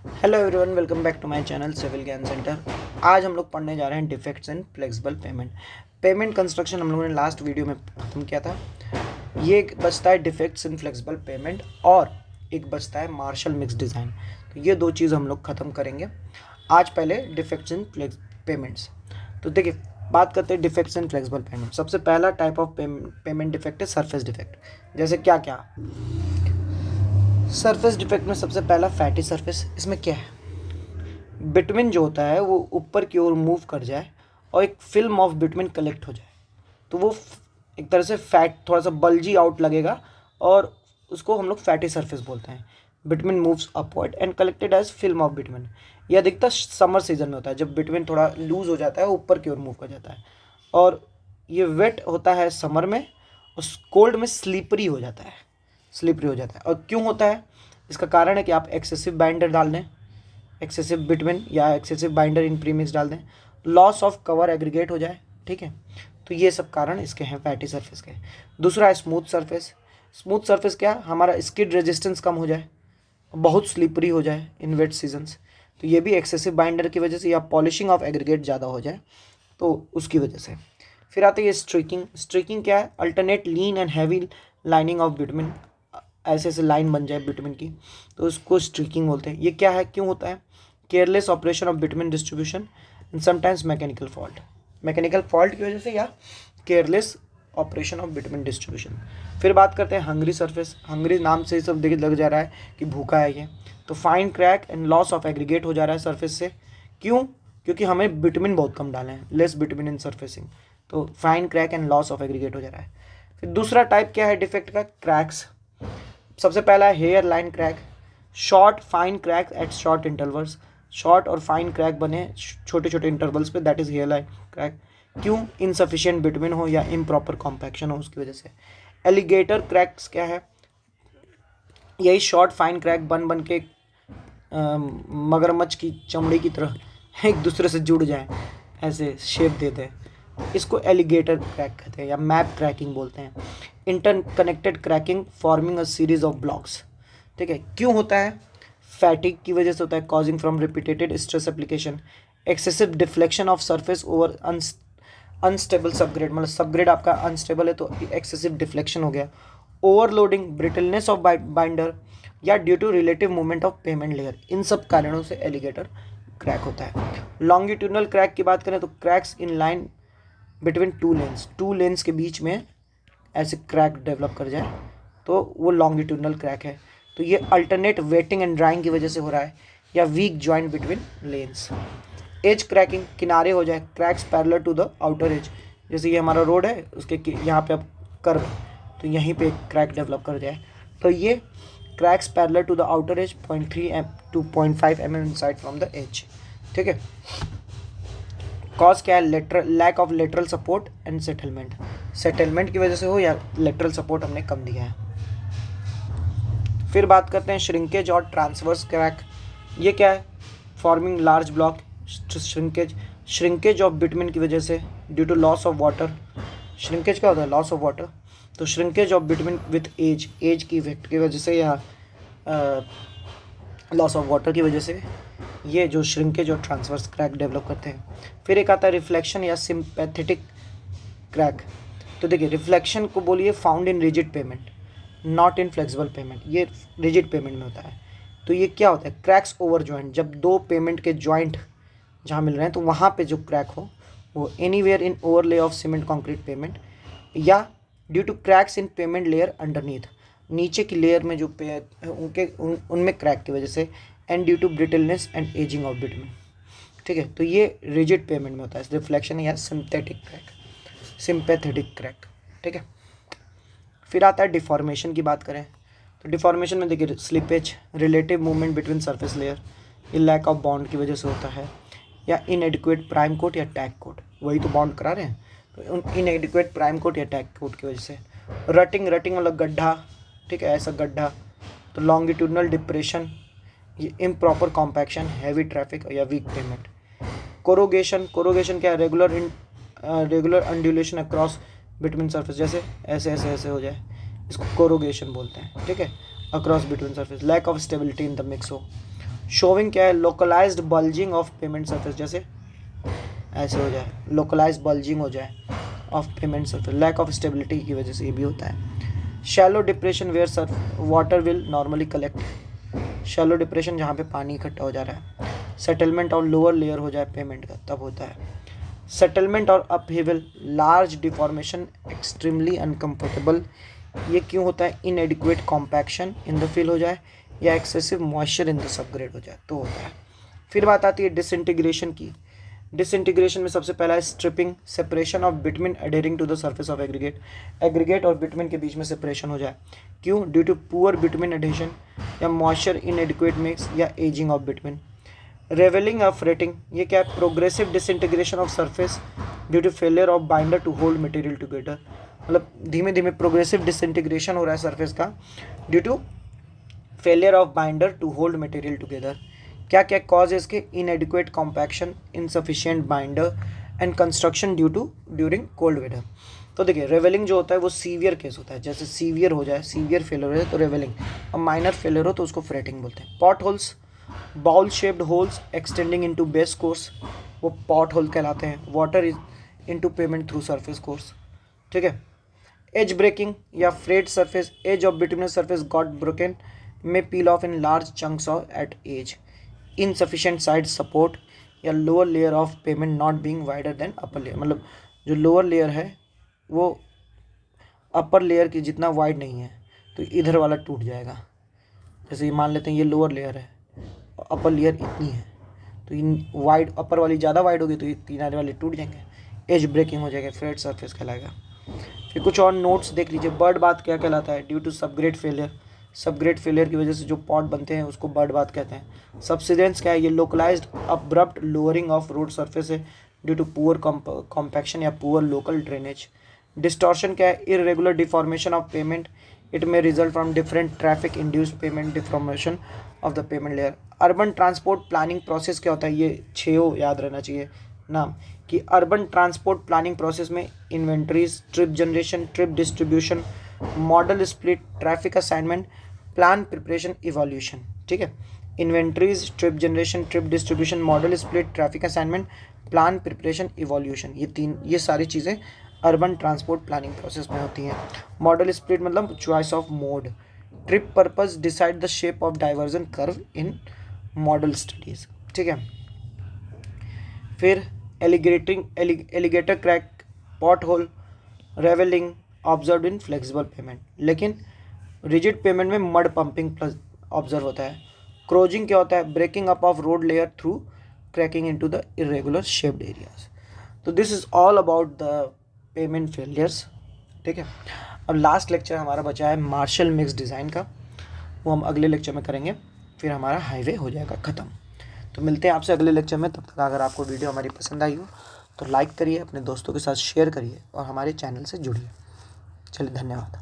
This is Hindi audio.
Hello everyone, welcome back to my channel civil Gyan centre. आज हम लोग पढ़ने जा रहे हैं defects in flexible pavement. Pavement construction हम लोगों ने लास्ट वीडियो में खत्म किया था। ये एक बचता है डिफेक्ट्स इन फ्लेक्सिबल पेमेंट और एक बचता है मार्शल मिक्स डिज़ाइन। तो ये दो चीज़ हम लोग ख़त्म करेंगे आज। पहले डिफेक्ट्स इन पेमेंट्स। तो देखिए, बात करते हैं डिफेक्ट्स इन फ्लेक्सिबल पेमेंट। सबसे पहला टाइप ऑफ पेमेंट डिफेक्ट है सरफेस डिफेक्ट। जैसे क्या क्या सरफेस डिफेक्ट में सबसे पहला फैटी सरफेस। इसमें क्या है, बिटमिन जो होता है वो ऊपर की ओर मूव कर जाए और एक फिल्म ऑफ बिटमिन कलेक्ट हो जाए, तो वो एक तरह से फैट थोड़ा सा बल्जी आउट लगेगा और उसको हम लोग फैटी सरफेस बोलते हैं। Bitumen moves upward and collected as film of bitumen. ये अधिकतर समर सीजन में होता है, जब बिटमिन थोड़ा लूज हो जाता है, ऊपर की ओर मूव कर जाता है और ये वेट होता है समर में और कोल्ड में स्लीपरी हो जाता है। और क्यों होता है, इसका कारण है कि आप एक्सेसिव बाइंडर डाल दें, एक्सेसिव बिटमिन या एक्सेसिव बाइंडर इन प्रीमिक्स डाल दें, लॉस ऑफ कवर एग्रीगेट हो जाए। ठीक है, तो ये सब कारण इसके हैं फैटी सरफेस के। दूसरा है स्मूथ सरफेस। स्मूथ सरफेस क्या, हमारा स्किड रेजिस्टेंस कम हो जाए, बहुत स्लिपरी हो जाए इन वेट सीजन्स, तो ये भी एक्सेसिव बाइंडर की वजह से या पॉलिशिंग ऑफ एग्रीगेट ज़्यादा हो जाए तो उसकी वजह से। फिर आते हैं स्ट्रीकिंग। स्ट्रीकिंग क्या है, alternate lean and heavy lining of bitumen. ऐसे ऐसे लाइन बन जाए बिटमिन की, तो उसको स्ट्रीकिंग बोलते हैं। ये क्या है, क्यों होता है, careless operation of bitumen distribution and sometimes mechanical fault. Mechanical fault की वजह से या careless operation of bitumen distribution. फिर बात करते हैं हंग्री सरफेस। हंग्री नाम से ही सब देखिए लग जा रहा है कि भूखा है ये। तो fine crack and loss of aggregate हो जा रहा है सरफेस से। क्यों, क्योंकि हमें बिटमिन बहुत कम डाले हैं, लेस बिटमिन इन सरफेसिंग, तो fine crack and loss of aggregate हो जा रहा है। फिर दूसरा टाइप क्या है डिफेक्ट का, क्रैक्स। सबसे पहला है hair line crack. Short fine crack at short intervals. Short और फाइन क्रैक बने छोटे छोटे इंटरवल्स पे, that is hair line crack. क्यों, इनसफिशिएंट बिटवीन हो या इम्प्रॉपर कॉम्पैक्शन हो उसकी वजह से। एलिगेटर क्रैक्स क्या है, यही शॉर्ट फाइन क्रैक बन बन के मगरमच्छ की चमड़ी की तरह एक दूसरे से जुड़ जाए, ऐसे शेप देते हैं। इसको एलिगेटर क्रैक कहते हैं या मैप क्रैकिंग बोलते हैं। Inter connected cracking forming a series of blocks. ठीक है, क्यों होता है, फैटिक की वजह से होता है, causing from repeated stress application, excessive deflection of surface over unstable subgrade. मतलब सबग्रेड आपका अनस्टेबल है तो एक्सेसिव डिफ्लेक्शन हो गया। ओवरलोडिंग, ब्रिटलनेस ऑफ बाइंडर या due to relative movement of pavement layer, इन सब कारणों से एलिगेटर क्रैक होता है। लॉन्गिट्यूडनल क्रैक की बात करें तो cracks in line between two lens के बीच में ऐसे क्रैक डेवलप कर जाए तो वो लॉन्गिट्यूडनल क्रैक है। तो ये अल्टरनेट वेटिंग एंड ड्राइंग की वजह से हो रहा है, या weak joint between lanes. Edge cracking, किनारे हो जाए, cracks parallel to the outer edge. जैसे ये हमारा रोड है, उसके यहाँ पे अब कर्व, तो यहीं पे क्रैक डेवलप कर जाए, तो ये cracks parallel to the outer edge 0.3 to 0.5 mm inside from the edge. ठीक है, कॉज क्या है, lateral lack of lateral support and settlement की वजह से हो या लेटरल सपोर्ट हमने कम दिया है। फिर बात करते हैं श्रिंकेज और ट्रांसवर्स क्रैक। ये क्या है, forming large block. Shrinkage of bitumen की वजह से due to loss of water. Shrinkage क्या होता है, लॉस ऑफ वाटर। तो shrinkage of bitumen with age की इफेक्ट की वजह से या लॉस ऑफ वाटर की वजह से ये जो श्रिंकेज और ट्रांसवर्स क्रैक डेवलप करते हैं। फिर एक आता है रिफ्लेक्शन या सिंपैथेटिक क्रैक। तो देखिए, रिफ्लेक्शन को बोलिए found in rigid payment, not in flexible payment. ये रिजिड पेमेंट में होता है। तो ये क्या होता है, क्रैक्स ओवर जॉइंट, जब दो पेमेंट के जॉइंट जहाँ मिल रहे हैं तो वहाँ पे जो क्रैक हो, वो anywhere in overlay of cement concrete pavement, या due to cracks in pavement layer underneath, नीचे की लेयर में जो उनमें क्रैक की वजह से, and due to brittleness and ageing of bitumen. ठीक है, तो ये रिजिड पेमेंट में होता है रिफ्लेक्शन या सिंपैथेटिक क्रैक। ठीक है, फिर आता है डिफॉर्मेशन की बात करें तो डिफॉर्मेशन में देखिए, slippage, relative movement between surface layer, ये लैक ऑफ बॉन्ड की वजह से होता है, या इनएडिक्वेट प्राइम कोट या टैग कोट, वही तो बॉन्ड करा रहे हैं, तो इनएडिक्वेट प्राइम कोट या टैग कोट की वजह से। रटिंग मतलब गड्ढा, ठीक है, ऐसा गड्ढा। तो लॉन्गिट्यूडनल डिप्रेशन, ये इम्प्रॉपर कॉम्पैक्शन, हैवी ट्रैफिक या वीक पेमेंट। कोरोगेशन क्या है, regular undulation across bitumen surface, जैसे ऐसे ऐसे ऐसे हो जाए, इसको कोरोगेशन बोलते हैं। ठीक है, across bitumen surface. Lack of stability in the mix हो। शोविंग क्या है, localised bulging of pavement surface, जैसे ऐसे हो जाए, लोकलाइज्ड बल्जिंग हो जाए of pavement surface, lack of stability की वजह से ये भी होता है। Shallow depression where surface water will normally collect, shallow depression जहाँ पे पानी इकट्ठा हो जा रहा है। सेटलमेंट और लोअर लेयर हो जाए पेमेंट का, तब होता है। सेटलमेंट और upheaval, large deformation, extremely uncomfortable, ये क्यों होता है, inadequate compaction in the fill हो जाए या excessive moisture in the subgrade हो जाए तो होता है। फिर बात आती है डिसइंटीग्रेशन की। डिसइंटीग्रेशन में सबसे पहला है stripping, separation of bitumen adhering to the surface of aggregate, aggregate और बिटवीन के बीच में सेपरेशन हो जाए, क्यों, due to poor bitumen adhesion या मॉइस्चर इनएडिक्वेट मिक्स या ageing of bitumen. Ravelling of fretting, ये क्या है, progressive disintegration of surface due to failure of binder to hold material together, मतलब धीमे धीमे प्रोग्रेसिव डिसइंटीग्रेशन हो रहा है सरफेस का due to failure of binder to hold material together. क्या क्या कॉज है इसके, inadequate compaction, insufficient binder and construction due to during cold weather. तो देखिए रेवलिंग जो होता है वो सीवियर केस होता है, जैसे सीवियर हो जाए, सीवियर फेलियर हो जाए तो रेवलिंग, और माइनर फेलियर हो तो उसको फ्रेटिंग बोलते हैं। Pot holes, bowl shaped holes extending into base course, वो पॉट होल कहलाते हैं। Water is into pavement through surface course, ठीक है। एज ब्रेकिंग या fret surface, edge of bitumen surface got broken, may peel off in large chunks of at edge. Insufficient side support या lower layer of pavement not being wider than upper layer, मतलब जो लोअर लेयर है वो अपर लेयर की जितना वाइड नहीं है तो इधर वाला टूट जाएगा। जैसे ये मान लेते हैं ये लोअर लेयर है, अपर लेयर इतनी है, तो इन वाइड अपर वाली ज़्यादा वाइड होगी तो ये किनारे वाले टूट जाएंगे, एज ब्रेकिंग हो जाएगा, फ्रेट सरफेस कहलाएगा। फिर कुछ और नोट्स देख लीजिए। बर्ड बाथ क्या कहलाता है, due to subgrade failure, subgrade failure की वजह से जो पॉट बनते हैं उसको बर्ड बाथ कहते हैं। सब्सिडेंस क्या है, ये localised abrupt lowering of road surface है ड्यू टू पुअर कॉम्पैक्शन या पुअर लोकल ड्रेनेज। डिस्टॉर्शन क्या है, irregular deformation of pavement, it may result from different traffic induced pavement deformation of the pavement layer. Urban transport planning process क्या होता है, ये 6 याद रहना चाहिए नाम, कि अर्बन ट्रांसपोर्ट प्लानिंग प्रोसेस में inventories, trip generation, trip distribution, model split, traffic assignment, plan preparation, evolution, ठीक है। Inventories, trip generation, trip distribution, model split, traffic assignment, plan preparation, evolution, ये सारी चीज़ें अर्बन ट्रांसपोर्ट प्लानिंग प्रोसेस में होती हैं। मॉडल स्प्लिट मतलब choice of mode. Trip purpose decide the shape of diversion curve in model studies, ठीक है। फिर alligator crack, pot hole, ravelling observe in flexible pavement, लेकिन रिजिड पेमेंट में मड पंपिंग प्लस ऑब्जर्व होता है। क्रोजिंग क्या होता है, breaking up of road layer through cracking into the irregular shaped areas. तो this is all about the pavement failures, ठीक है। अब लास्ट लेक्चर हमारा बचा है मार्शल मिक्स डिज़ाइन का, वो हम अगले लेक्चर में करेंगे, फिर हमारा हाईवे हो जाएगा ख़त्म। तो मिलते हैं आपसे अगले लेक्चर में। तब तक अगर आपको वीडियो हमारी पसंद आई हो तो लाइक करिए, अपने दोस्तों के साथ शेयर करिए और हमारे चैनल से जुड़िए। चलिए, धन्यवाद।